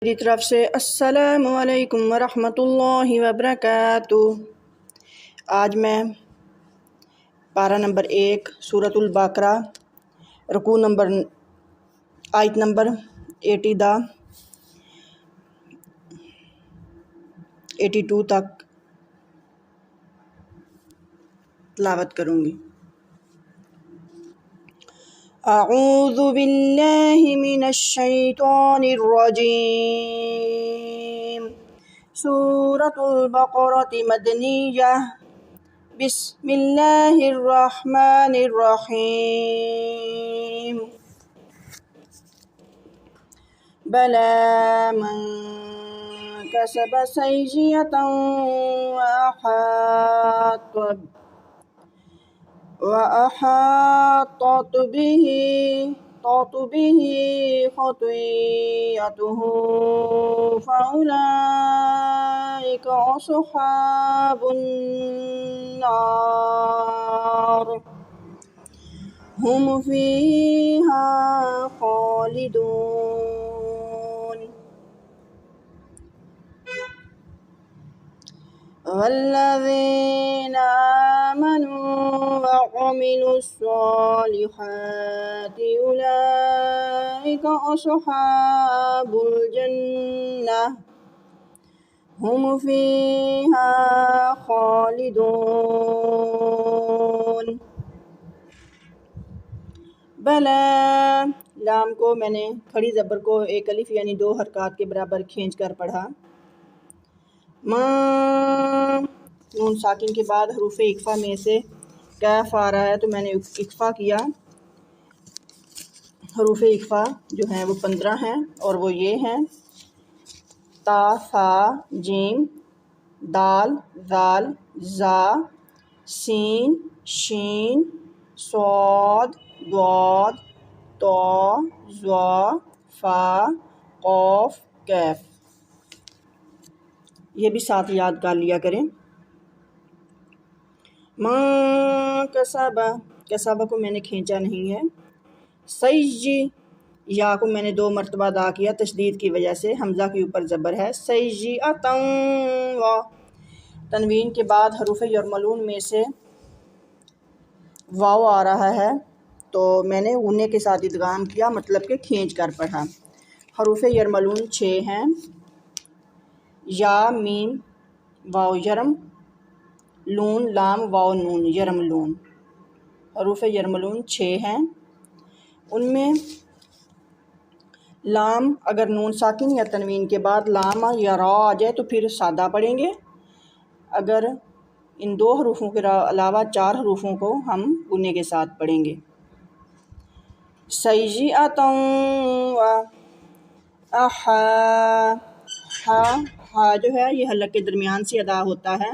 میری طرف سے السلام علیکم ورحمۃ اللہ وبرکاتہ۔ آج میں پارہ نمبر 1 سورۃ البقرہ رکوع نمبر آیت نمبر 82 تک تلاوت کروں گی۔ اعوذ باللہ من الشیطان الرجیم۔ سورۃ البقرۃ مدنیہ۔ بسم اللہ الرحمن الرحیم۔ بلی من کسب سیئۃ وأحاطت به خطيئته فأولئك أصحاب النار هم فيها خالدون۔ والذين آمنوا وعملوا الصالحات أولئك أصحاب الجنة هم فيها خالدون۔ بلا لام کو میں نے کھڑی زبر کو ایک الف یعنی 2 حرکات کے برابر کھینچ کر پڑھا۔ ماں نون ساکن کے بعد حروف اقفا میں سے کیف آ رہا ہے تو میں نے اقفا کیا۔ حروف اقفا جو ہیں وہ 15 ہیں اور وہ یہ ہیں: تا، ثا، جیم، دال، ذال، زا، سین، شین، صاد، ضاد، طا، ظا، فا، قاف، کیف۔ یہ بھی ساتھ یاد کر لیا کریں۔ ماں کسبہ کو میں نے کھینچا نہیں ہے۔ سیجی یا کو میں نے 2 مرتبہ ادا کیا تشدید کی وجہ سے، حمزہ کے اوپر زبر ہے۔ سیجئۃً و تنوین کے بعد حروف یرملون میں سے واو آ رہا ہے تو میں نے غنّے کے ساتھ ادغام کیا، مطلب کہ کھینچ کر پڑھا۔ حروف یرملون 6 ہیں: یا، میم، واو یرم، لون، لام، واو نون، یرملون۔ حروف یرملون 6 ہیں۔ ان میں لام اگر نون ساکن یا تنوین کے بعد لام یا را آ جائے تو پھر سادہ پڑھیں گے۔ اگر ان 2 حروفوں کے علاوہ 4 حروفوں کو ہم غنّے کے ساتھ پڑھیں گے۔ سیجئۃً و ہا جو ہے یہ حلق کے درمیان سے ادا ہوتا ہے،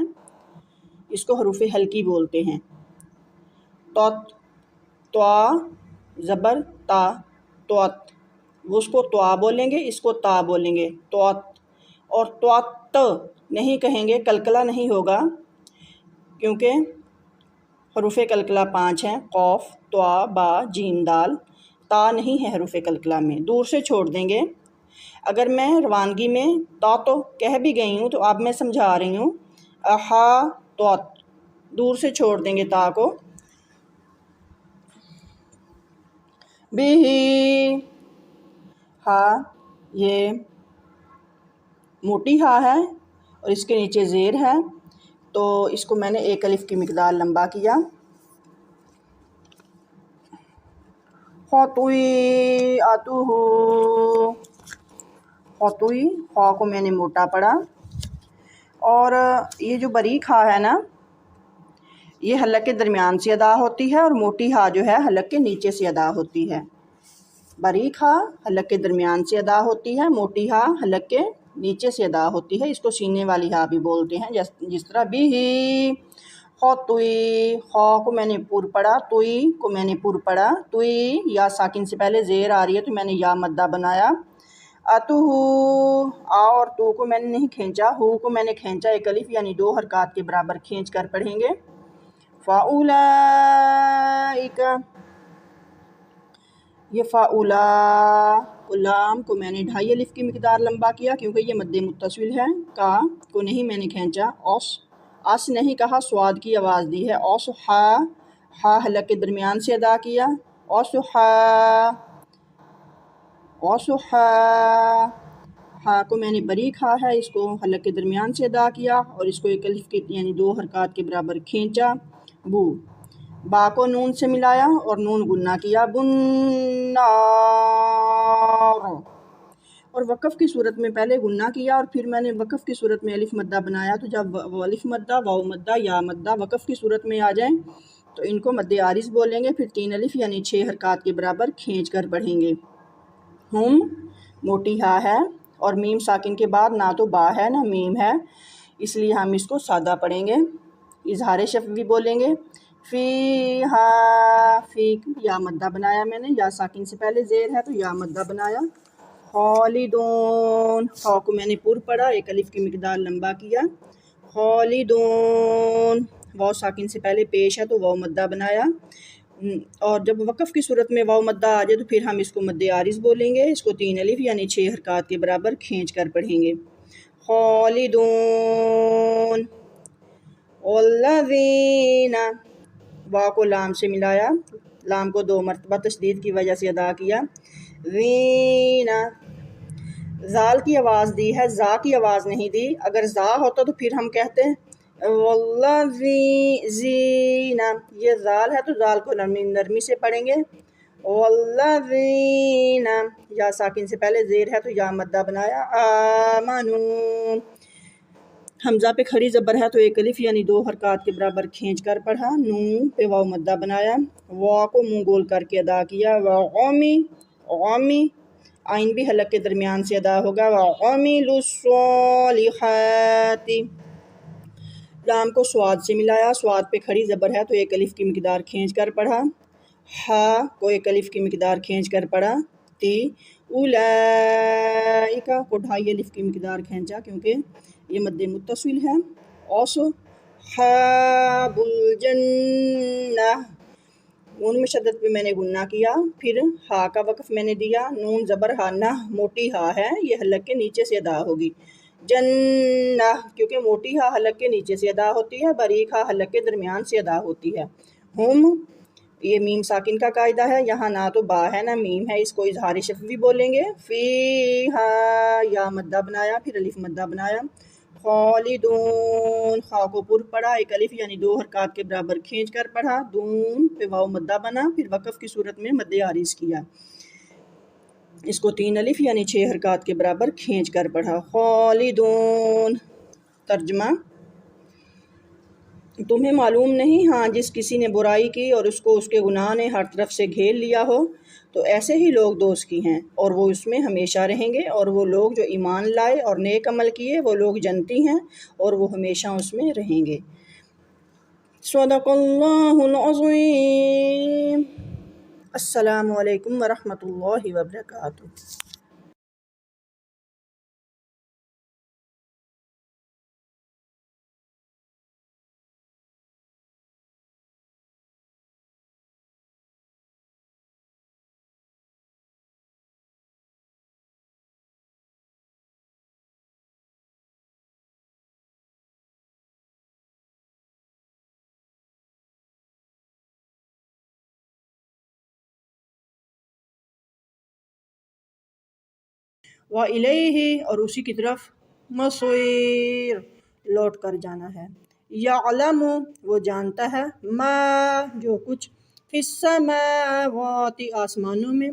اس کو حروف حلقی بولتے ہیں۔ توا زبر تا، توت، وہ اس کو توا بولیں گے، اس کو تا بولیں گے، توت۔ اور توت نہیں کہیں گے، کلکلہ نہیں ہوگا کیونکہ حروف کلکلہ 5 ہیں: قوف، توا، با، جیم، دال۔ تا نہیں ہے حروف کلکلہ میں، دور سے چھوڑ دیں گے۔ اگر میں روانگی میں تا تو کہہ بھی گئی ہوں تو اب میں سمجھا رہی ہوں، احا توت، دور سے چھوڑ دیں گے تا کو۔ بھی ہا یہ موٹی ہا ہے اور اس کے نیچے زیر ہے تو اس کو میں نے 1 الف کی مقدار لمبا کیا۔ خطیئتہ، خطوئی خا کو میں نے موٹا پڑھا۔ اور یہ جو باریک ہا ہے نا یہ حلق کے درمیان سے ادا ہوتی ہے اور موٹی ہا جو ہے حلق کے نیچے سے ادا ہوتی ہے۔ باریک ہا حلق کے درمیان سے ادا ہوتی ہے، موٹی ہا حلق کے نیچے سے ادا ہوتی ہے، اس کو سینے والی ہا بھی بولتے ہیں۔ جس طرح بھی خطوئی خا کو میں نے پر پڑھا، توئی کو میں نے پر پڑھا، توئی یا ساکن سے پہلے زیر آ رہی ہے تو میں نے یا مدہ بنایا۔ اتو آ اور تو کو میں نے نہیں کھینچا، ہو کو میں نے کھینچا، 1 الف یعنی 2 حرکات کے برابر کھینچ کر پڑھیں گے۔ فَأُولَئِکَ، یہ فَأُولا کو لام کو میں نے 2.5 الف کی مقدار لمبا کیا کیونکہ یہ مد متصل ہے. کا کو نہیں میں نے کھینچا. اس نہیں کہا، سواد کی آواز دی ہے. ہا حلق کے درمیان سے ادا کیا. ہا کو میں نے باریک ہا ہے، اس کو حلق کے درمیان سے ادا کیا اور اس کو ایک الف کی یعنی 2 حرکات کے برابر کھینچا. بو. با کو نون سے ملایا اور نون گننا کیا. بنار. اور وقف کی صورت میں پہلے گننا کیا اور پھر میں نے وقف کی صورت میں الف مدہ بنایا. تو جب وہ الف مدہ، واو مدہ، یا مدہ وقف کی صورت میں آ جائیں تو ان کو مد عارض بولیں گے. پھر 3 الف یعنی 6 حرکات کے برابر کھینچ کر پڑھیں گے. ہم موٹی ہا ہے اور میم ساکن کے بعد نہ تو با ہے نہ میم ہے، اس لیے ہم اس کو سادہ پڑھیں گے. اظہار شفوی بولیں گے. فی ہا، فی یا مدہ بنایا میں نے، یا ساکن سے پہلے زیر ہے تو یا مدہ بنایا. خالدون، خا کو میں نے پر پڑھا، ایک الف کی مقدار لمبا کیا. خالدون، واو ساکن سے پہلے پیش ہے تو واو مدہ بنایا. اور جب وقف کی صورت میں واو مدہ آ جائے تو پھر ہم اس کو مد عارض بولیں گے. اس کو 3 الف یعنی 6 حرکات کے برابر کھینچ کر پڑھیں گے. خالدون. والذین، واو کو لام سے ملایا، لام کو 2 مرتبہ تشدید کی وجہ سے ادا کیا. وینا، زال کی آواز دی ہے، زا کی آواز نہیں دی. اگر زا ہوتا تو پھر ہم کہتے ہیں والذین. یہ زال ہے تو زال کو نرمی سے پڑھیں گے. والذین، یا ساکن سے پہلے زیر ہے تو یا مدہ بنایا. آمنو، حمزہ پہ کھڑی زبر ہے تو ایک الف یعنی 2 حرکات کے برابر کھینچ کر پڑھا. نون پہ واو مدہ بنایا. وا کو منہ گول کر کے ادا کیا. وعمی، آئین بھی حلق کے درمیان سے ادا ہوگا. وعملوا الصالحات. لام کو سواد سے ملایا، سواد پہ کھڑی زبر ہے تو ایک الف کی مقدار کھینچ کر پڑھا. ہا کو ایک الف کی مقدار کھینچ کر پڑھا. تی. اولئک کو 2.5 الف کی مقدار کھینچا کیونکہ یہ مد متصل ہے. اصحاب الجنہ، نون میں شدت پہ میں نے گننا کیا. پھر ہا کا وقف میں نے دیا. نون زبر ہا، نہ موٹی ہا ہے، یہ حلق کے نیچے سے ادا ہوگی. جنہ، کیونکہ موٹی ہا حلق کے نیچے سے ادا ہوتی ہے، باریک ہا حلق کے درمیان سے ادا ہوتی ہے. ہم، یہ میم ساکن کا قاعدہ ہے، یہاں نہ تو با ہے نہ میم ہے، اس کو اظہار شفوی بولیں گے. فی ہا، یا مدہ بنایا، پھر الف مدہ بنایا. خالدون، خا کو پر پڑھا، ایک الف یعنی 2 حرکات کے برابر کھینچ کر پڑھا. دون پہ واو مدہ بنا، پھر وقف کی صورت میں مد عارض کیا. اس کو 3 الف یعنی 6 حرکات کے برابر کھینچ کر پڑھا. خالدون. ترجمہ: تمہیں معلوم نہیں، ہاں جس کسی نے برائی کی اور اس کو اس کے گناہ نے ہر طرف سے گھیر لیا ہو تو ایسے ہی لوگ دوست کی ہیں اور وہ اس میں ہمیشہ رہیں گے. اور وہ لوگ جو ایمان لائے اور نیک عمل کیے وہ لوگ جنتی ہیں اور وہ ہمیشہ اس میں رہیں گے. صدق اللہ العظیم. السلام علیکم ورحمۃ اللہ وبرکاتہ. وَإِلَيْهِ، اور اسی کی طرف، مصیر، لوٹ کر جانا ہے. یعلم، وہ جانتا ہے، ما، جو کچھ، فی السماوات، آسمانوں میں،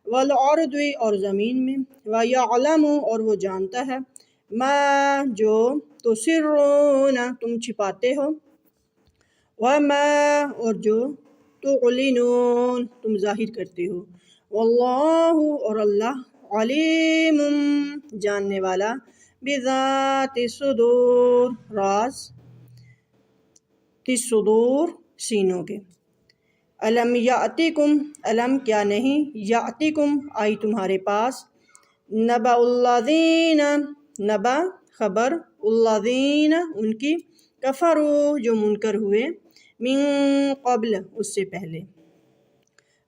والارض، اور زمین میں، ویعلم، اور وہ جانتا ہے، ما، جو تسرون، تم چھپاتے ہو، وما، اور جو تعلنون، تم ظاہر کرتے ہو. واللہ، اور اللہ، علیم، جاننے والا، بذات الصدور، راز، الصدور، سینوں کے. الم یاتکم، الم کیا نہیں، یاتکم آئی تمہارے پاس، نبأ الذین، نبأ خبر، الذین ان کی، کفروا جو منکر ہوئے، من قبل اس سے پہلے.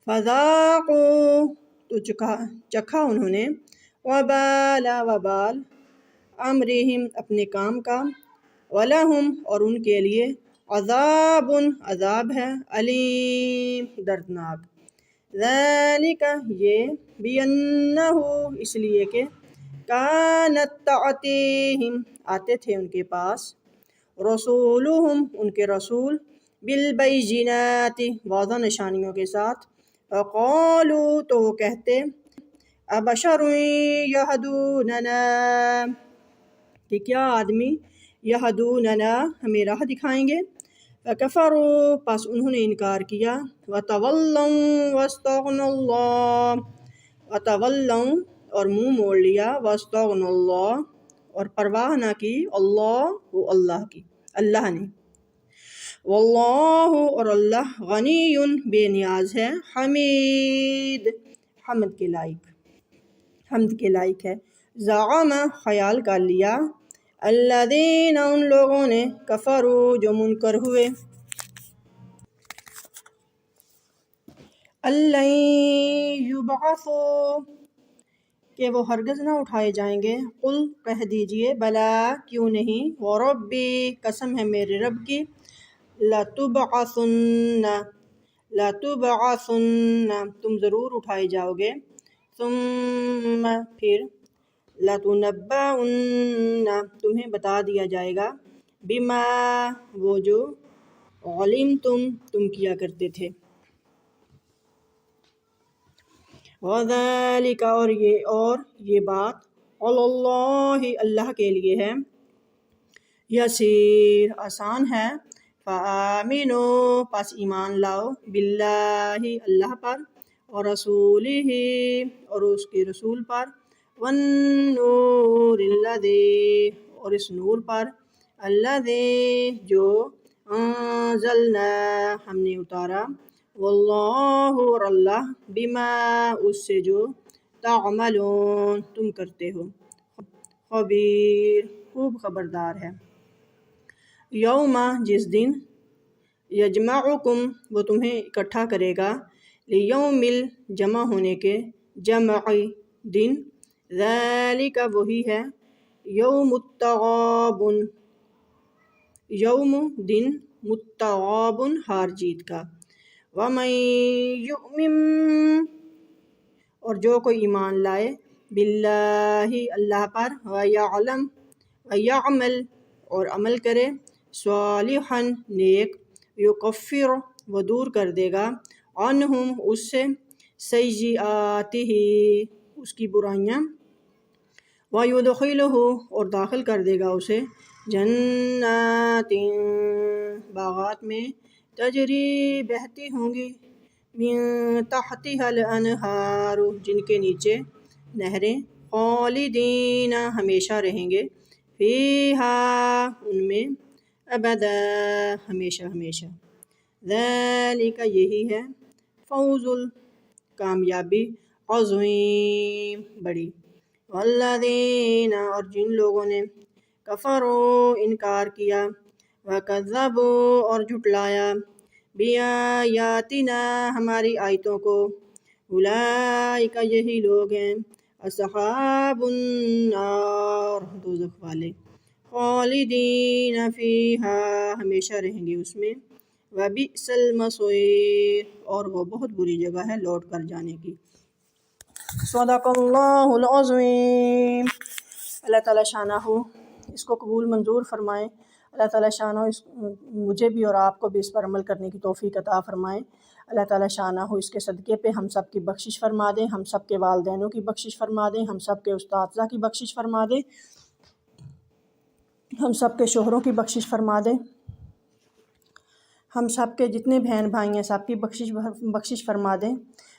فذاقوا تو چکھا انہوں نے وبال امرہم اپنے کام کا ولہم اور ان کے لیے عذاب ہے علیم دردناک ذالک یہ بینہ اس لیے کہ کانت تعتیہم آتے تھے ان کے پاس رسولہم ان کے رسول بالبینات واضح نشانیوں کے ساتھ فقالو تو وہ کہتے ابشر یہدوننا کہ کیا آدمی یہدوننا ہمیں راہ دکھائیں گے فکفروا پس انہوں نے انکار کیا وتولوا واستغنوا اللہ وتولوا اور منہ موڑ لیا واستغنوا اللہ اور پرواہ نہ کی اللہ کی اللہ نے واللہ اور اللہ غنی بے نیاز ہے حمید حمد کے لائق ہے زعم خیال کر لیا الذین ان لوگوں نے کفروا جو منکر ہوئے الَّن یبعثوا کہ وہ ہرگز نہ اٹھائے جائیں گے قل کہہ دیجئے بلا کیوں نہیں وربی قسم ہے میرے رب کی لتبعثن تم ضرور اٹھائے جاؤ گے ثم پھر لتنبؤن تمہیں بتا دیا جائے گا بما وہ جو علمتم تم کیا کرتے تھے وذالک اور یہ بات علی اللہ کے لیے ہے یسیر آسان ہے فآمنوا پس ایمان لاؤ باللہ اللہ پر اور رسولہ اور اس کے رسول پر والنور الذی اور اس نور پر الذی جو انزلنا ہم نے اتارا واللہ اور اللہ بما اس سے جو تعملون تم کرتے ہو خبیر خوب خبردار ہے یوم جس دن یجمعکم وہ تمہیں اکٹھا کرے گا لیوم جمع ہونے کے جمعی دن ذالک وہی ہے یوم التغابن یوم دن متغابن ہار جیت کا ومن یؤمن اور جو کوئی ایمان لائے باللہ اللہ پر ویعمل اور عمل کرے صالحا نیک یکفر وہ دور کر دے گا عنہم اس سے سیئاتہ اس کی برائیاں ویدخلہ اور داخل کر دے گا اسے جنات باغات میں تجری بہتی ہوں گی من تحتها الانہار جن کے نیچے نہریں خالدین ہمیشہ رہیں گے فیہا ان میں ابدا ہمیشہ ذالک یہی ہے فوز کامیابی عظیم بڑی والذین اور جن لوگوں نے کفروا انکار کیا وکذبوا اور جھٹلایا بیایاتنا ہماری آیتوں کو اولئک یہی لوگ ہیں اصحاب النار دوزخ والے خالدین فیہا ہمیشہ رہیں گے اس میں وبئس المصیر اور وہ بہت بری جگہ ہے لوٹ کر جانے کی صدق اللہ العظیم اللہ تعالیٰ شانہ اس کو قبول منظور فرمائے اللہ تعالیٰ شانہ مجھے بھی اور آپ کو بھی اس پر عمل کرنے کی توفیق عطا فرمائے اللہ تعالیٰ شانہ اس کے صدقے پہ ہم سب کی بخشش فرما دیں ہم سب کے والدینوں کی بخشش فرما دیں ہم سب کے اساتذہ کی بخشش فرما دیں ہم سب کے شوہروں کی بخشش فرما دیں ہم سب کے جتنے بہن بھائی ہیں سب کی بخشش فرما دیں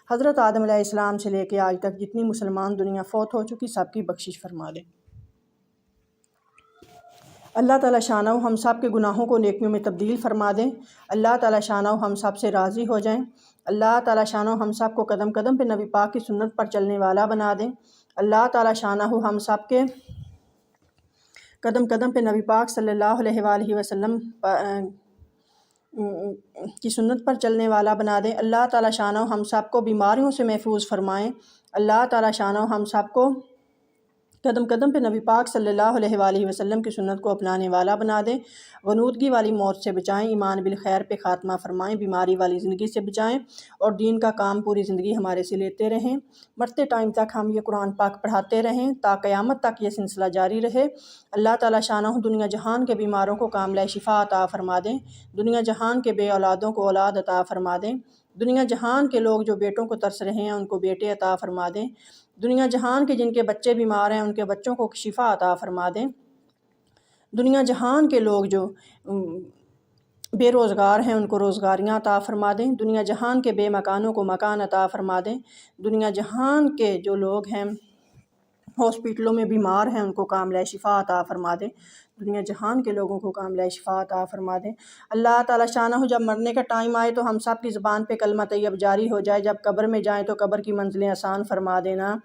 حضرت آدم علیہ السلام سے لے کے آج تک جتنی مسلمان دنیا فوت ہو چکی سب کی بخشش فرما دیں اللہ تعالیٰ شانہ ہم سب کے گناہوں کو نیکیوں میں تبدیل فرما دیں اللہ تعالیٰ شانہ ہم سب سے راضی ہو جائیں اللہ تعالیٰ شانہ ہم سب کو قدم قدم پہ نبی پاک کی سنت پر چلنے والا بنا دیں اللہ تعالیٰ شانہ ہم سب کے قدم قدم پہ نبی پاک صلی اللہ علیہ وآلہ وسلم کی سنت پر چلنے والا بنا دیں۔ اللہ تعالیٰ شانہ ہم سب کو بیماریوں سے محفوظ فرمائیں۔ اللہ تعالیٰ شانہ ہم سب کو قدم قدم پہ نبی پاک صلی اللہ علیہ وآلہ وسلم کی سنت کو اپنانے والا بنا دیں۔ غنودگی والی موت سے بچائیں، ایمان بالخیر پہ خاتمہ فرمائیں، بیماری والی زندگی سے بچائیں، اور دین کا کام پوری زندگی ہمارے سے لیتے رہیں۔ مرتے ٹائم تک ہم یہ قرآن پاک پڑھاتے رہیں تا قیامت تک یہ سلسلہ جاری رہے۔ اللہ تعالیٰ شانہ دنیا جہان کے بیماروں کو کاملہ شفا عطا فرما دیں، دنیا جہان کے بے اولادوں کو اولاد عطا فرما دیں، دنیا جہان کے لوگ جو بیٹوں کو ترس رہے ہیں ان کو بیٹے عطا فرما دیں، دنیا جہان کے جن کے بچے بیمار ہیں ان کے بچوں کو شفا عطا فرما دیں، دنیا جہان کے لوگ جو بے روزگار ہیں ان کو روزگاریاں عطا فرما دیں، دنیا جہان کے بے مکانوں کو مکان عطا فرما دیں، دنیا جہان کے جو لوگ ہیں ہاسپٹلوں میں بیمار ہیں ان کو کاملہ شفا عطا فرما دیں، دنیا جہان کے لوگوں کو کاملہ شفا عطا فرما دیں۔ اللہ تعالیٰ شانہ جب مرنے کا ٹائم آئے تو ہم سب کی زبان پہ کلمہ طیب جاری ہو جائے، جب قبر میں جائیں تو قبر کی منزلیں آسان فرما دینا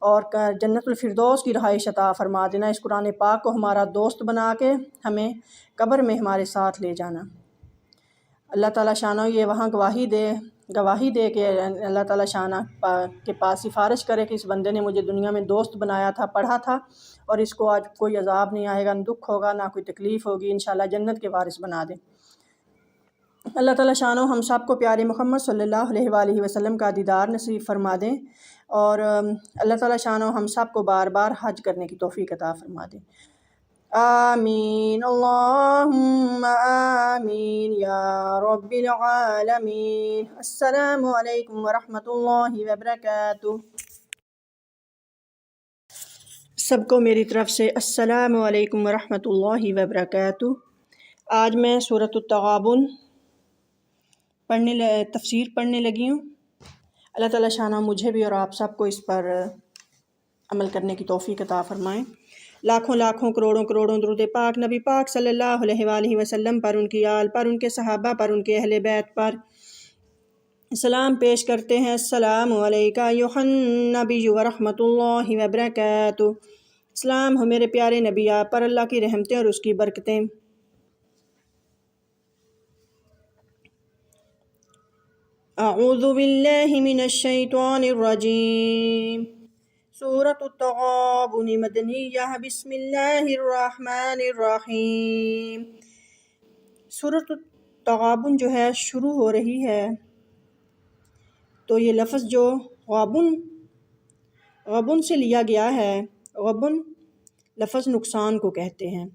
اور جنت الفردوس کی رہائش عطا فرما دینا۔ اس قرآن پاک کو ہمارا دوست بنا کے ہمیں قبر میں ہمارے ساتھ لے جانا۔ اللہ تعالیٰ شانہ یہ وہاں گواہی دے کہ اللہ تعالیٰ شانہ کے پاس سفارش کرے کہ اس بندے نے مجھے دنیا میں دوست بنایا تھا، پڑھا تھا، اور اس کو آج کوئی عذاب نہیں آئے گا، نہ دکھ ہوگا، نہ کوئی تکلیف ہوگی، انشاءاللہ جنت کے وارث بنا دے۔ اللہ تعالیٰ شانہ ہم سب کو پیارے محمد صلی اللہ علیہ وآلہ وسلم کا دیدار نصیب فرما دیں، اور اللہ تعالیٰ شانہ ہم سب کو بار بار حج کرنے کی توفیق عطا فرما دیں۔ آمین اللہم آمین یا رب العالمین۔ السلام علیکم ورحمۃ اللہ وبرکاتہ۔ سب کو میری طرف سے السلام علیکم ورحمۃ اللہ وبرکاتہ۔ آج میں سورۃ التغابن تفسیر پڑھنے لگی ہوں۔ اللہ تعالیٰ شانہ مجھے بھی اور آپ سب کو اس پر عمل کرنے کی توفیق عطا فرمائیں۔ لاکھوں لاکھوں کروڑوں کروڑوں درود پاک نبی پاک صلی اللہ علیہ وآلہ وسلم پر، ان کی آل پر، ان کے صحابہ پر، ان کے اہل بیت پر سلام پیش کرتے ہیں۔ السلام علیکہ ایھا النبی ورحمۃ اللہ وبرکاتہ۔ سلام ہو میرے پیارے نبی، آپ پر اللہ کی رحمتیں اور اس کی برکتیں۔ اعوذ باللہ من الشیطان الرجیم۔ سورۃ التغابن مدنیہ، بسم اللہ الرحمن الرحیم۔ سورۃ التغابن جو ہے شروع ہو رہی ہے تو یہ لفظ جو غبن سے لیا گیا ہے، غبن لفظ نقصان کو کہتے ہیں۔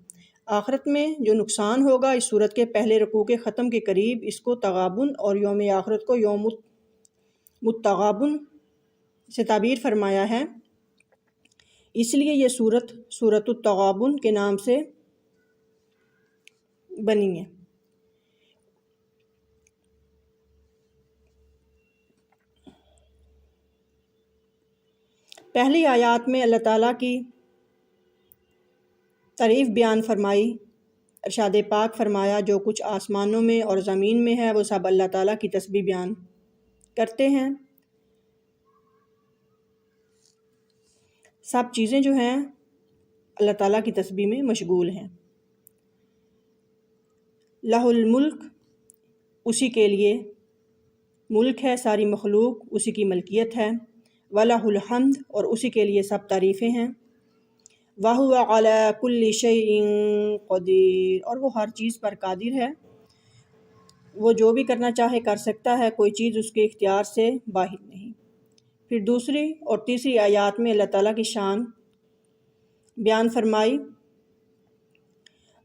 آخرت میں جو نقصان ہوگا اس صورت کے پہلے رکوع کے ختم کے قریب اس کو تغابن، اور یوم آخرت کو یوم التغابن سے تعبیر فرمایا ہے، اس لیے یہ سورۃ التغابن کے نام سے بنی ہے۔ پہلی آیات میں اللہ تعالیٰ کی تعریف بیان فرمائی، ارشاد پاک فرمایا جو کچھ آسمانوں میں اور زمین میں ہے وہ سب اللہ تعالیٰ کی تسبیح بیان کرتے ہیں۔ سب چیزیں جو ہیں اللہ تعالیٰ کی تسبیح میں مشغول ہیں۔ لہ الملک، اسی کے لیے ملک ہے، ساری مخلوق اسی کی ملکیت ہے۔ وَلَهُ الْحَمْدُ، اور اسی کے لیے سب تعریفیں ہیں۔ وَهُوَ عَلَى كُلِّ شَيْءٍ قَدِيرٌ، اور وہ ہر چیز پر قادر ہے، وہ جو بھی کرنا چاہے کر سکتا ہے، کوئی چیز اس کے اختیار سے باہر نہیں۔ پھر دوسری اور تیسری آیات میں اللہ تعالیٰ کی شان بیان فرمائی،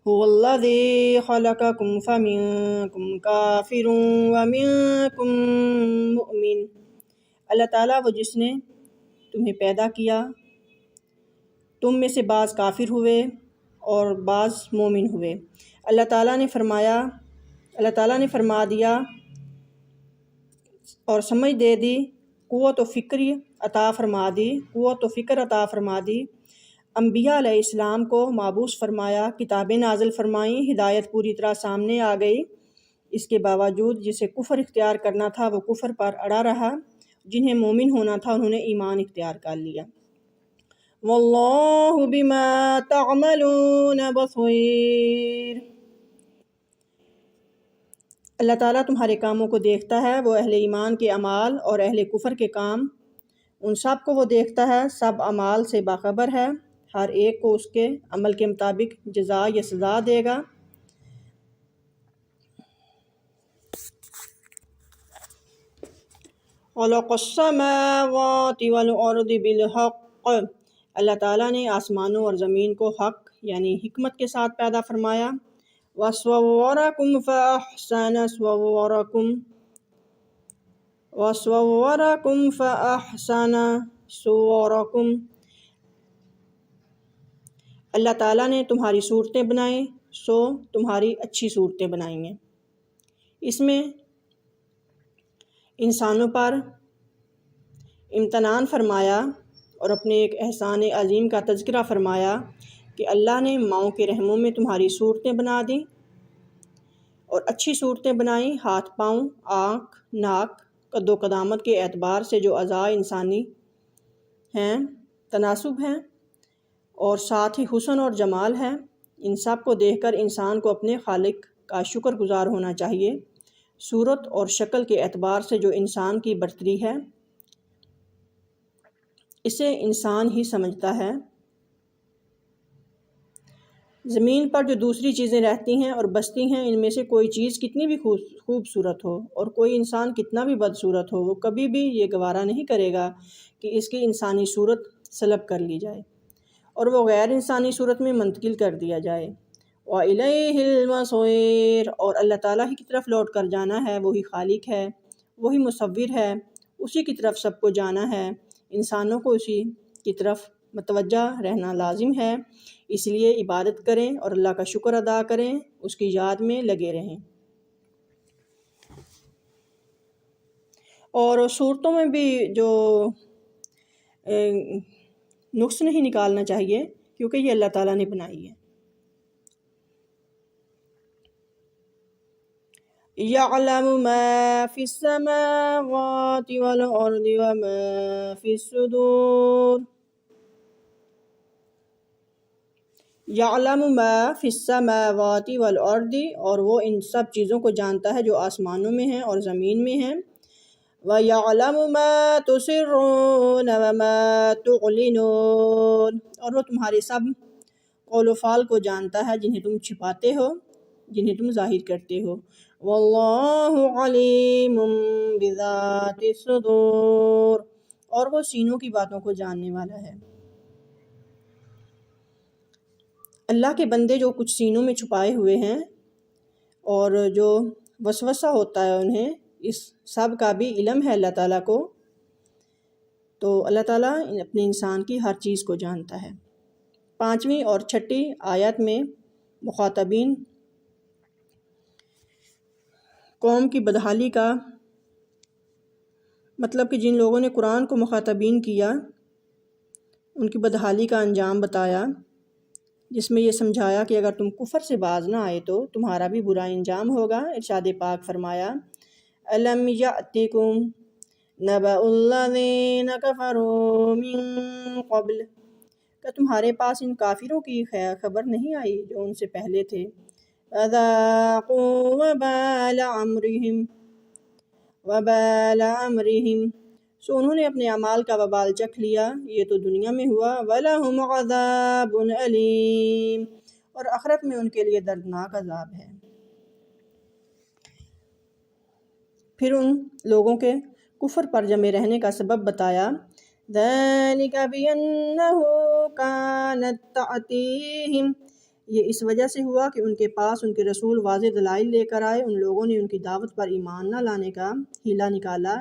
هُوَ الَّذِي خَلَقَكُمْ فَمِنكُمْ كَافِرٌ وَمِنكُمْ مُؤْمِنٌ، اللہ تعالیٰ وہ جس نے تمہیں پیدا کیا، تم میں سے بعض کافر ہوئے اور بعض مومن ہوئے۔ اللہ تعالیٰ نے فرما دیا اور سمجھ دے دی، قوت و فکر عطا فرما دی، انبیاء علیہ السلام کو مابعوث فرمایا، کتابیں نازل فرمائیں، ہدایت پوری طرح سامنے آ گئی۔ اس کے باوجود جسے کفر اختیار کرنا تھا وہ کفر پر اڑا رہا، جنہیں مومن ہونا تھا انہوں نے ایمان اختیار کر لیا۔ واللہ بما تعملون بصیر، اللہ تعالیٰ تمہارے کاموں کو دیکھتا ہے، وہ اہل ایمان کے اعمال اور اہل کفر کے کام، ان سب کو وہ دیکھتا ہے، سب اعمال سے باخبر ہے، ہر ایک کو اس کے عمل کے مطابق جزا یا سزا دے گا۔ خلق السماوات والارض بالحق، اللہ تعالیٰ نے آسمانوں اور زمین کو حق یعنی حکمت کے ساتھ پیدا فرمایا۔ وَصَوَّرَكُمْ فَأَحْسَنَ صُوَرَكُمْ، اللہ تعالیٰ نے تمہاری صورتیں بنائیں سو تمہاری اچھی صورتیں بنائیں گے۔ اس میں انسانوں پر امتنان فرمایا اور اپنے ایک احسان عظیم کا تذکرہ فرمایا کہ اللہ نے ماؤں کے رحموں میں تمہاری صورتیں بنا دیں اور اچھی صورتیں بنائیں، ہاتھ پاؤں، آنکھ، ناک، قد و قدامت کے اعتبار سے جو اعضاء انسانی ہیں تناسب ہیں اور ساتھ ہی حسن اور جمال ہے، ان سب کو دیکھ کر انسان کو اپنے خالق کا شکر گزار ہونا چاہیے۔ صورت اور شکل کے اعتبار سے جو انسان کی برتری ہے اسے انسان ہی سمجھتا ہے۔ زمین پر جو دوسری چیزیں رہتی ہیں اور بستی ہیں، ان میں سے کوئی چیز کتنی بھی خوبصورت ہو اور کوئی انسان کتنا بھی بدصورت ہو، وہ کبھی بھی یہ گوارا نہیں کرے گا کہ اس کی انسانی صورت سلب کر لی جائے اور وہ غیر انسانی صورت میں منتقل کر دیا جائے۔ وَإِلَيْهِ الْمَصِيرُ، اور اللہ تعالیٰ ہی کی طرف لوٹ کر جانا ہے، وہی خالق ہے، وہی مصور ہے، اسی کی طرف سب کو جانا ہے، انسانوں کو اسی کی طرف متوجہ رہنا لازم ہے، اس لیے عبادت کریں اور اللہ کا شکر ادا کریں، اس کی یاد میں لگے رہیں۔ اور صورتوں میں بھی جو نقص نہیں نکالنا چاہیے کیونکہ یہ اللہ تعالیٰ نے بنائی ہے۔ يَعْلَمُ مَا فِي السَّمَاوَاتِ وَالْأَرْضِ وَمَا فِي الصُّدُورِ، يَعْلَمُ مَا فِي السَّمَاوَاتِ وَالْأَرْضِ، اور وہ ان سب چیزوں کو جانتا ہے جو آسمانوں میں ہیں اور زمین میں ہیں۔ وَيَعْلَمُ مَا تُسِرُّونَ وَمَا تُعْلِنُونَ، اور وہ تمہارے سب قول و فعل کو جانتا ہے، جنہیں تم چھپاتے ہو، جنہیں تم ظاہر کرتے ہو۔ وَاللَّهُ عَلِيمٌ بِذَاتِ الصُّدُورِ، اور وہ سینوں کی باتوں کو جاننے والا ہے۔ اللہ کے بندے جو کچھ سینوں میں چھپائے ہوئے ہیں اور جو وسوسہ ہوتا ہے انہیں، اس سب کا بھی علم ہے اللہ تعالیٰ کو، تو اللہ تعالیٰ اپنے انسان کی ہر چیز کو جانتا ہے۔ 5ویں اور 6ٹھی آیت میں مخاطبین قوم کی بدحالی کا مطلب کہ جن لوگوں نے قرآن کو مخاطبین کیا ان کی بدحالی کا انجام بتایا، جس میں یہ سمجھایا کہ اگر تم کفر سے باز نہ آئے تو تمہارا بھی برا انجام ہوگا۔ ارشاد پاک فرمایا، أَلَمْ يَأْتِكُمْ نَبَأُ الَّذِينَ كَفَرُوا مِن قَبْلُ، کہ تمہارے پاس ان کافروں کی خبر نہیں آئی جو ان سے پہلے تھے۔ فَذَاقُوا وَبَالَ أَمْرِهِمْ، سو انہوں نے اپنے اعمال کا وبال چکھ لیا، یہ تو دنیا میں ہوا۔ وَلَهُمْ عَذَابٌ أَلِيمٌ، اور آخرت میں ان کے لیے دردناک عذاب ہے۔ پھر ان لوگوں کے کفر پر جمے رہنے کا سبب بتایا، ذَلِكَ بِأَنَّهُ كَانَتْ تَأْتِيهِمْ، یہ اس وجہ سے ہوا کہ ان کے پاس ان کے رسول واضح دلائل لے کر آئے، ان لوگوں نے ان کی دعوت پر ایمان نہ لانے کا ہیلا نکالا،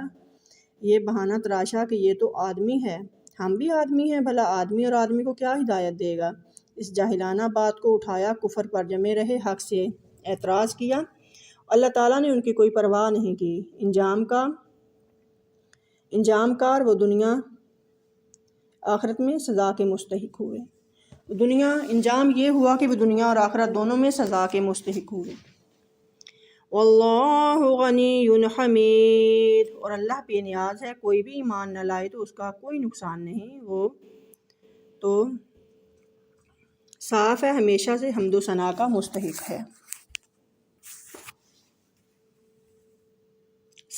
یہ بہانہ تراشا کہ یہ تو آدمی ہے، ہم بھی آدمی ہیں، بھلا آدمی اور آدمی کو کیا ہدایت دے گا۔ اس جاہلانہ بات کو اٹھایا، کفر پر جمے رہے، حق سے اعتراض کیا، اللہ تعالیٰ نے ان کی کوئی پرواہ نہیں کی۔ انجام کار وہ دنیا آخرت میں سزا کے مستحق ہوئے۔ انجام یہ ہوا کہ وہ دنیا اور آخرت دونوں میں سزا کے مستحق ہوئے۔ واللہ غنی حمید، اور اللہ بے نیاز ہے، کوئی بھی ایمان نہ لائے تو اس کا کوئی نقصان نہیں، وہ تو صاف ہے، ہمیشہ سے حمد و ثنا کا مستحق ہے۔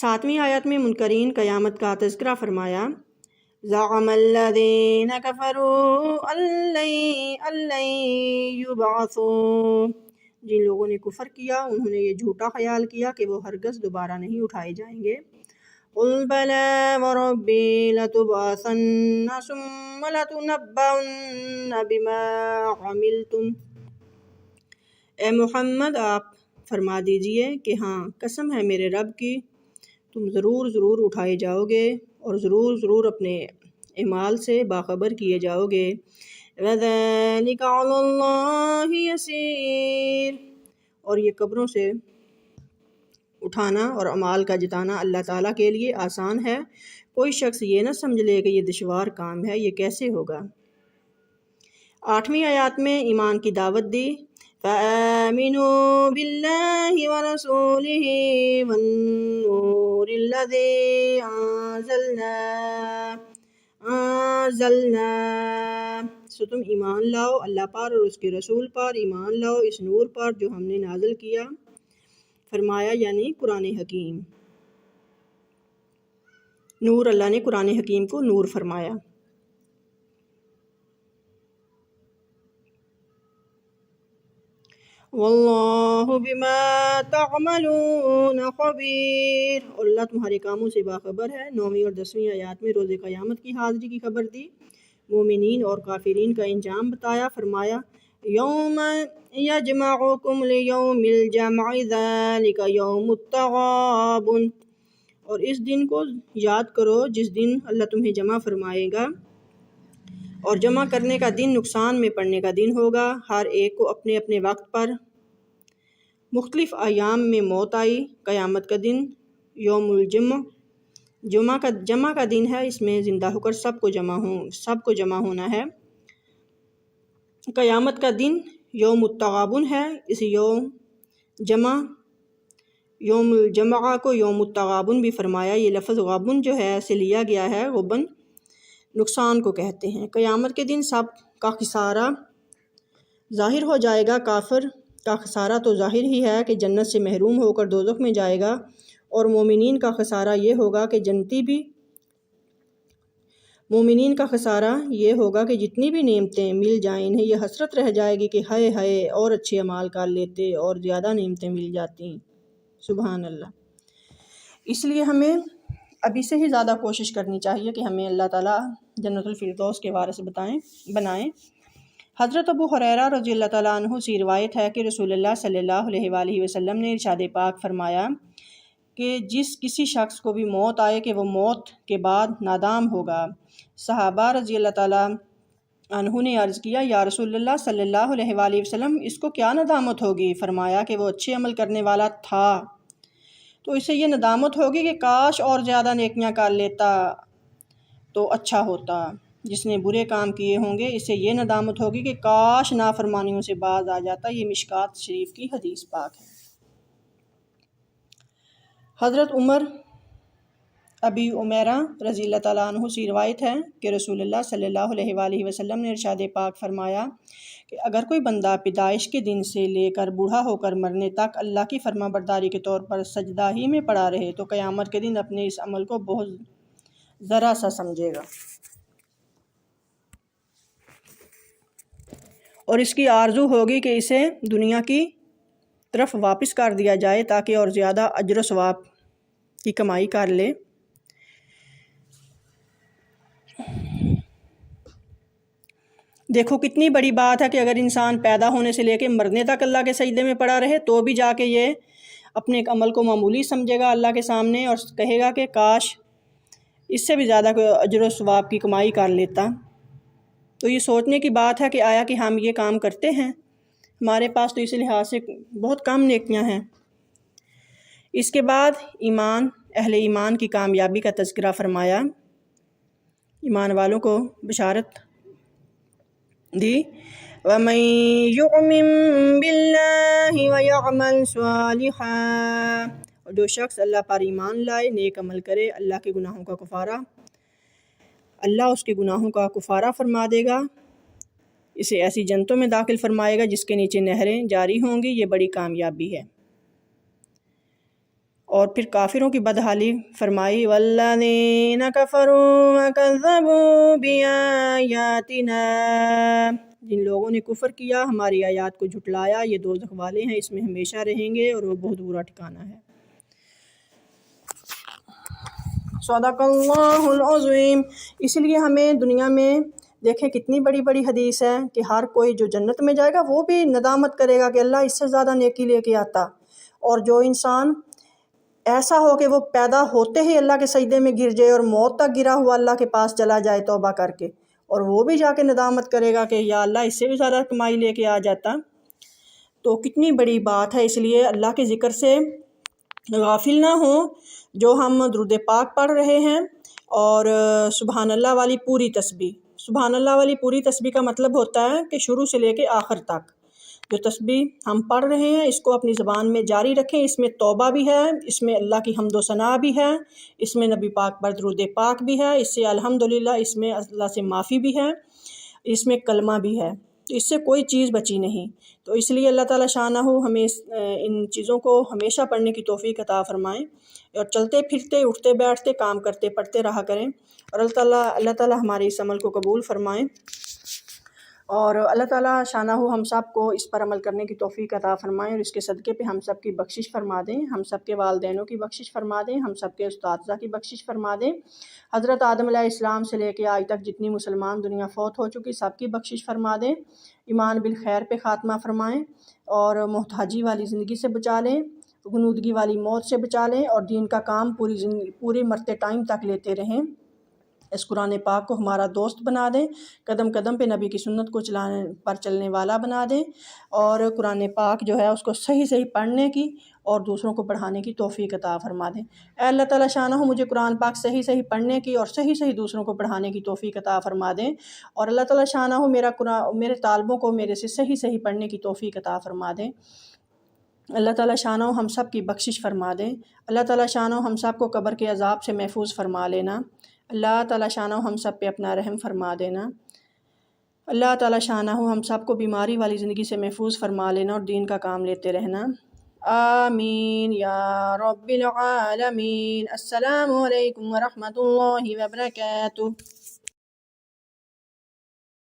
7ویں آیت میں منکرین قیامت کا تذکرہ فرمایا، زعم الذین کفروا ان لن یبعثوا، جن لوگوں نے کفر کیا انہوں نے یہ جھوٹا خیال کیا کہ وہ ہرگز دوبارہ نہیں اٹھائے جائیں گے۔ قل بلی وربی لتبعثن ثم لتنبؤن بما عملتم، اے محمد آپ فرما دیجئے کہ ہاں قسم ہے میرے رب کی، تم ضرور اٹھائے جاؤ گے اور ضرور اپنے اعمال سے باخبر کیے جاؤ گے۔ وَذَلِكَ عَلَى اللَّهِ يَسِيرٌ، اور یہ قبروں سے اٹھانا اور اعمال کا جتانا اللہ تعالیٰ کے لیے آسان ہے، کوئی شخص یہ نہ سمجھ لے کہ یہ دشوار کام ہے، یہ کیسے ہوگا۔ 8ویں آیات میں ایمان کی دعوت دی، فَآمِنُوا بِاللَّهِ وَرَسُولِهِ وَالنُّورِ الَّذِي أَنزَلْنَا، سو تم ایمان لاؤ اللہ پر اور اس کے رسول پر، ایمان لاؤ اس نور پر جو ہم نے نازل کیا، فرمایا یعنی قرآن حکیم۔ نور، اللہ نے قرآن حکیم کو نور فرمایا۔ واللہ بما تعملون خبیر، اور اللہ تمہارے کاموں سے باخبر ہے۔ 9ویں اور 10ویں آیات میں روز قیامت کی حاضری کی خبر دی، مومنین اور کافرین کا انجام بتایا، فرمایا یوم یجمعکم لیوم الجمع ذالک یوم التغابن، اور اس دن کو یاد کرو جس دن اللہ تمہیں جمع فرمائے گا، اور جمع کرنے کا دن نقصان میں پڑنے کا دن ہوگا۔ ہر ایک کو اپنے اپنے وقت پر مختلف ایام میں موت آئی۔ قیامت کا دن یوم الجمع، جمع کا دن ہے، اس میں زندہ ہو کر سب کو جمع ہونا ہے۔ قیامت کا دن یوم التغابن ہے، اس یوم الجمع کو یوم التغابن بھی فرمایا۔ یہ لفظ غابن جو ہے سے لیا گیا ہے، غبن نقصان کو کہتے ہیں۔ قیامت کے دن سب کا خسارہ ظاہر ہو جائے گا۔ کافر کا خسارہ تو ظاہر ہی ہے کہ جنت سے محروم ہو کر دوزخ میں جائے گا، اور مومنین کا خسارہ یہ ہوگا کہ جتنی بھی نعمتیں مل جائیں انہیں یہ حسرت رہ جائے گی کہ ہائے ہائے اور اچھے اعمال کر لیتے اور زیادہ نعمتیں مل جاتی۔ سبحان اللہ۔ اس لیے ہمیں ابھی سے ہی زیادہ کوشش کرنی چاہیے کہ ہمیں اللہ تعالیٰ جنت الفردوس کے وارث بنائیں۔ حضرت ابو ہریرہ رضی اللہ تعالیٰ عنہ سے روایت ہے کہ رسول اللہ صلی اللہ علیہ وآلہ وسلم نے ارشاد پاک فرمایا کہ جس کسی شخص کو بھی موت آئے کہ وہ موت کے بعد نادام ہوگا۔ صحابہ رضی اللہ تعالیٰ عنہ نے عرض کیا، یا رسول اللہ صلی اللہ علیہ وآلہ وسلم اس کو کیا ندامت ہوگی؟ فرمایا کہ وہ اچھے عمل کرنے والا تھا تو اسے یہ ندامت ہوگی کہ کاش اور زیادہ نیکیاں کر لیتا تو اچھا ہوتا۔ جس نے برے کام کیے ہوں گے اسے یہ ندامت ہوگی کہ کاش نافرمانیوں سے باز آ جاتا۔ یہ مشکات شریف کی حدیث پاک ہے۔ حضرت عمر ابی عمیرہ رضی اللہ تعالیٰ عنہ سے روایت ہے کہ رسول اللہ صلی اللہ علیہ وآلہ وسلم نے ارشاد پاک فرمایا کہ اگر کوئی بندہ پیدائش کے دن سے لے کر بوڑھا ہو کر مرنے تک اللہ کی فرما برداری کے طور پر سجدہ ہی میں پڑا رہے تو قیامت کے دن اپنے اس عمل کو بہت ذرا سا سمجھے گا اور اس کی آرزو ہوگی کہ اسے دنیا کی طرف واپس کر دیا جائے تاکہ اور زیادہ اجر و ثواب کی کمائی کر لے۔ دیکھو کتنی بڑی بات ہے کہ اگر انسان پیدا ہونے سے لے کے مرنے تک اللہ کے سجدے میں پڑا رہے تو بھی جا کے یہ اپنے ایک عمل کو معمولی سمجھے گا اللہ کے سامنے اور کہے گا کہ کاش اس سے بھی زیادہ کوئی اجر و ثواب کی کمائی کر لیتا۔ تو یہ سوچنے کی بات ہے کہ آیا کہ ہم یہ کام کرتے ہیں؟ ہمارے پاس تو اس لحاظ سے بہت کم نیکیاں ہیں۔ اس کے بعد اہل ایمان کی کامیابی کا تذکرہ فرمایا، ایمان والوں کو بشارت دی، وَمَن يُؤْمِن بِاللَّهِ وَيَعْمَلْ صَالِحًا، اور جو شخص اللہ پر ایمان لائے، نیک عمل کرے، اللہ اس کے گناہوں کا کفارہ فرما دے گا، اسے ایسی جنتوں میں داخل فرمائے گا جس کے نیچے نہریں جاری ہوں گی۔ یہ بڑی کامیابی ہے۔ اور پھر کافروں کی بدحالی فرمائی والذین کفروا وکذبوا بآیاتنا، جن لوگوں نے کفر کیا ہماری آیات کو جھٹلایا یہ دوزخ والے ہیں، اس میں ہمیشہ رہیں گے اور وہ بہت برا ٹھکانہ ہے۔ صدق اللہ العظیم۔ اس لیے ہمیں دنیا میں دیکھیں کتنی بڑی بڑی حدیث ہے کہ ہر کوئی جو جنت میں جائے گا وہ بھی ندامت کرے گا کہ اللہ اس سے زیادہ نیکی لے کے آتا، اور جو انسان ایسا ہو کہ وہ پیدا ہوتے ہی اللہ کے سجدے میں گر جائے اور موت تک گرا ہوا اللہ کے پاس چلا جائے توبہ کر کے، اور وہ بھی جا کے ندامت کرے گا کہ یا اللہ اس سے بھی زیادہ کمائی لے کے آ جاتا، تو کتنی بڑی بات ہے۔ اس لیے اللہ کے ذکر سے غافل نہ ہوں۔ جو ہم درود پاک پڑھ رہے ہیں اور سبحان اللہ والی پوری تسبیح، سبحان اللہ والی پوری تسبیح کا مطلب ہوتا ہے کہ شروع سے لے کے آخر تک جو تسبیح ہم پڑھ رہے ہیں اس کو اپنی زبان میں جاری رکھیں۔ اس میں توبہ بھی ہے، اس میں اللہ کی حمد و ثنا بھی ہے، اس میں نبی پاک پر درود پاک بھی ہے، اس سے الحمدللہ، اس میں اللہ سے معافی بھی ہے، اس میں کلمہ بھی ہے، تو اس سے کوئی چیز بچی نہیں۔ تو اس لیے اللہ تعالیٰ شانہ ہمیں ان چیزوں کو ہمیشہ پڑھنے کی توفیق عطا فرمائیں، اور چلتے پھرتے اٹھتے بیٹھتے کام کرتے پڑھتے رہا کریں، اور اللہ تعالیٰ ہمارے اس عمل کو قبول فرمائیں، اور اللہ تعالیٰ شانہ ہم سب کو اس پر عمل کرنے کی توفیق عطا فرمائیں، اور اس کے صدقے پہ ہم سب کی بخشش فرما دیں، ہم سب کے والدینوں کی بخشش فرما دیں، ہم سب کے اساتذہ کی بخشش فرما دیں، حضرت آدم علیہ السلام سے لے کے آج تک جتنی مسلمان دنیا فوت ہو چکی سب کی بخشش فرما دیں، ایمان بالخیر پہ خاتمہ فرمائیں، اور محتاجی والی زندگی سے بچا لیں، غنودگی والی موت سے بچا لیں، اور دین کا کام پوری مرتے ٹائم تک لیتے رہیں۔ اس قرآن پاک کو ہمارا دوست بنا دیں، قدم قدم پہ نبی کی سنت کو چلنے والا بنا دیں، اور قرآن پاک جو ہے اس کو صحیح صحیح پڑھنے کی اور دوسروں کو پڑھانے کی توفیق عطا فرما دیں۔ اے اللہ تعالیٰ شانہ مجھے قرآن پاک صحیح صحیح پڑھنے کی اور صحیح صحیح دوسروں کو پڑھانے کی توفیق عطا فرما دیں، اور اللہ تعالیٰ شانہ میرے طالبوں کو میرے سے صحیح صحیح پڑھنے کی توفیق عطا فرما دیں۔ اللہ تعالیٰ شانہ ہم سب کی بخشش فرما دیں۔ اللہ تعالیٰ شانہ ہم سب کو قبر کے عذاب سے محفوظ فرما لینا۔ اللہ تعالیٰ شانہ ہم سب پہ اپنا رحم فرما دینا۔ اللہ تعالیٰ شانہ ہم سب کو بیماری والی زندگی سے محفوظ فرما لینا اور دین کا کام لیتے رہنا۔ آمین یا رب العالمین۔ السلام علیکم ورحمۃ اللہ وبرکاتہ۔